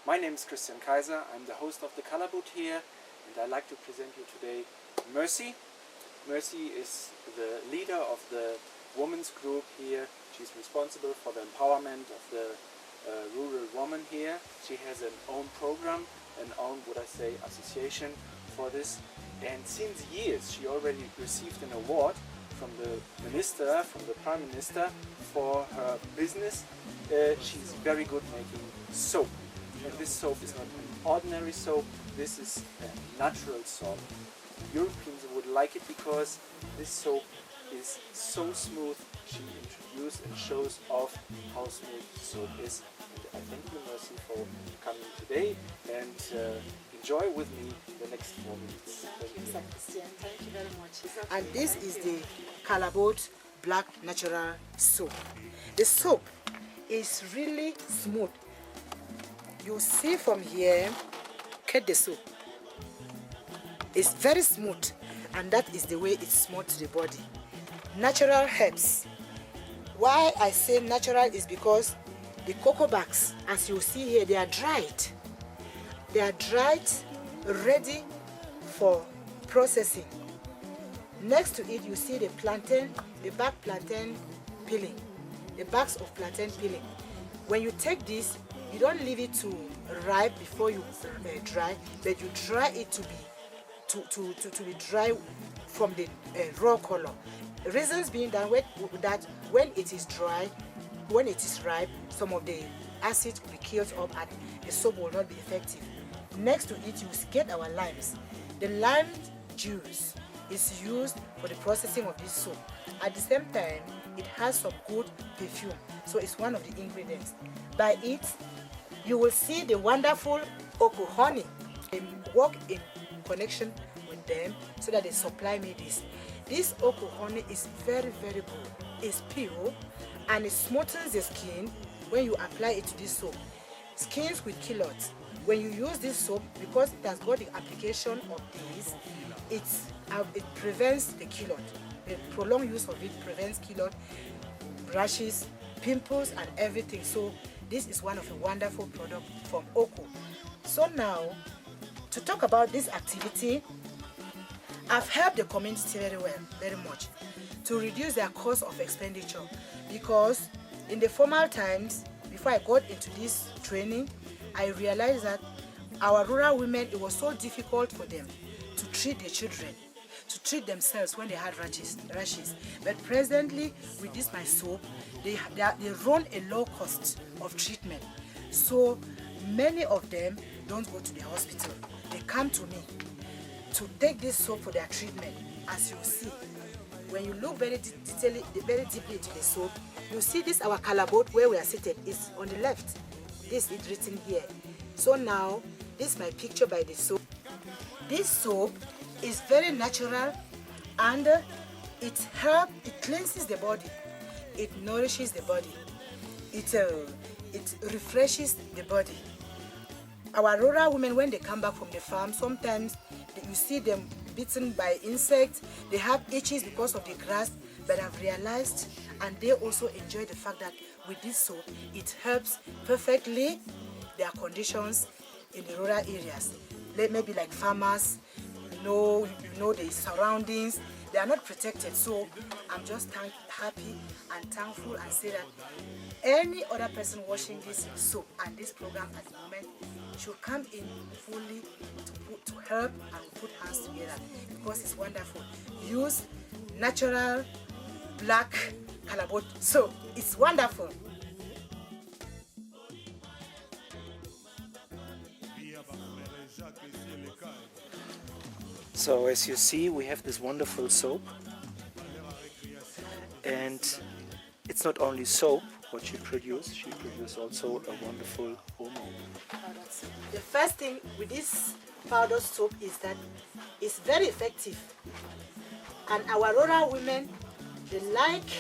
My name is Christian Kaiser. I'm the host of the Kalaboot here, and I'd like to present you today Mercy. Mercy is the leader of the women's group here. She's responsible for the empowerment of the rural woman here. She has an own program, an own, association for this. And since years, she already received an award from the minister, from the prime minister, for her business. She's very good making soap. And this soap is not an ordinary soap, this is a natural soap. Europeans would like it because this soap is so smooth. She introduces and shows off how smooth soap is. And I thank you, Mercy, for coming today, and enjoy with me the next 4 minutes. Thank you, Mr. Christian. Thank you very much. And this is the Kalaboot Black Natural Soap. The soap is really smooth. You see from here, cut the soap. It's very smooth, and that is the way it's smooth to the body. Natural herbs. Why I say natural is because the cocoa bags, as you see here, they are dried. They are dried, ready for processing. Next to it, you see the plantain, the back plantain peeling, the bags of plantain peeling. When you take this, you don't leave it to ripe before you dry, but you dry it to be dry from the raw color. The reasons being that when it is dry, when it is ripe, some of the acid will be killed up and the soap will not be effective. Next to it, you get our limes. The lime juice is used for the processing of this soap. At the same time, it has some good perfume, so it's one of the ingredients. By it, you will see the wonderful Oko honey. I work in connection with them so that they supply me this. This Oko honey is very, very good. It's pure and it smoothens the skin when you apply it to this soap. Skins with keloids. When you use this soap, because it has got the application of this, it prevents the keloid. The prolonged use of it prevents keloid, rashes, pimples, and everything. So this is one of the wonderful products from Oko. So now, to talk about this activity, I've helped the community very much, to reduce their cost of expenditure. Because in the formal times, before I got into this training, I realized that our rural women, it was so difficult for them to treat their children, to treat themselves when they had rashes. But presently, with this my soap, they run a low cost of treatment. So many of them don't go to the hospital. They come to me to take this soap for their treatment. As you see, when you look very deeply into the soap, you see this our Kalaboot where we are seated is on the left. This is written here. So now, this is my picture by the soap. This soap is very natural, and it cleanses the body, it nourishes the body, it refreshes the body. Our rural women, when they come back from the farm, sometimes you see them bitten by insects, they have itches because of the grass, but I've realized, and they also enjoy the fact that with this soap, it helps perfectly their conditions in the rural areas. Maybe like farmers, you know the surroundings, they are not protected. So I'm just happy and thankful and say that any other person watching this soap and this program at the moment should come in fully to help and put hands together, because it's wonderful. Use natural black Kalaboot soap. It's wonderful. So as you see, we have this wonderful soap, and it's not only soap what she produces also a wonderful hormone. The first thing with this powder soap is that it's very effective, and our rural women, they like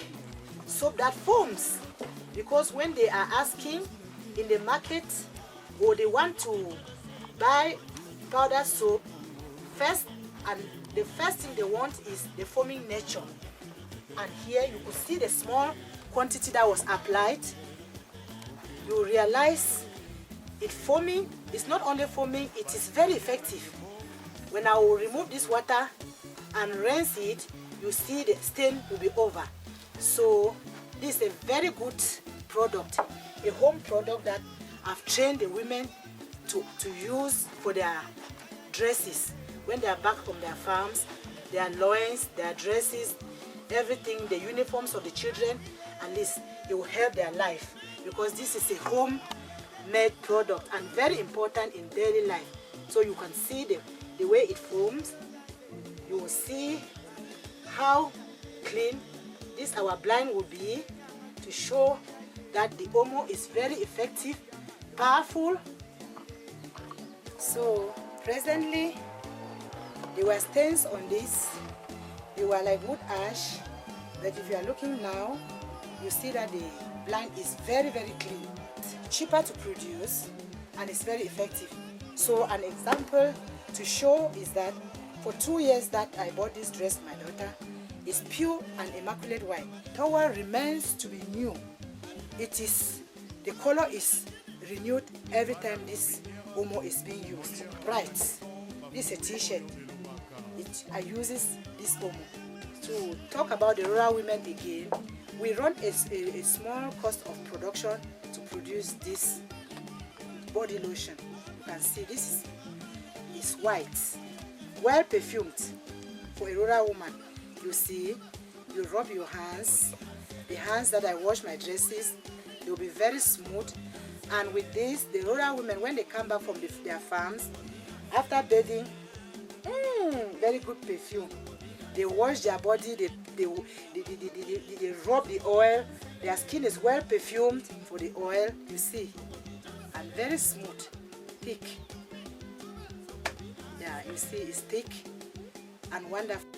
soap that foams, because when they are asking in the market or they want to buy powder soap, the first thing they want is the foaming nature. And here you could see the small quantity that was applied. You realize It's foaming. It's not only foaming, it is very effective. When I will remove this water and rinse it, you see the stain will be over. So this is a very good product, a home product that I've trained the women to use for their dresses. When they are back from their farms, their loins, their dresses, everything, the uniforms of the children, at least it will help their life, because this is a home-made product and very important in daily life. So you can see the way it foams. You will see how clean this our blind will be, to show that the Omo is very effective, powerful. So presently there were stains on this. They were like wood ash, but if you are looking now, you see that the blind is very, very clean. It's cheaper to produce and it's very effective. So an example to show is that for 2 years that I bought this dress for my daughter, it's pure and immaculate white. Towel remains to be new. It is, the color is renewed every time this Omo is being used. Bright. This is a t-shirt. I use this Omo. To talk about the rural women again, we run a small cost of production to produce this body lotion. You can see this is white, well perfumed for a rural woman. You see, you rub your hands, the hands that I wash my dresses, they will be very smooth. And with this, the rural women, when they come back from their farms, after bathing, very good perfume. They wash their body, they rub the oil, their skin is well perfumed for the oil, you see, and very smooth, thick. Yeah, you see, it's thick and wonderful.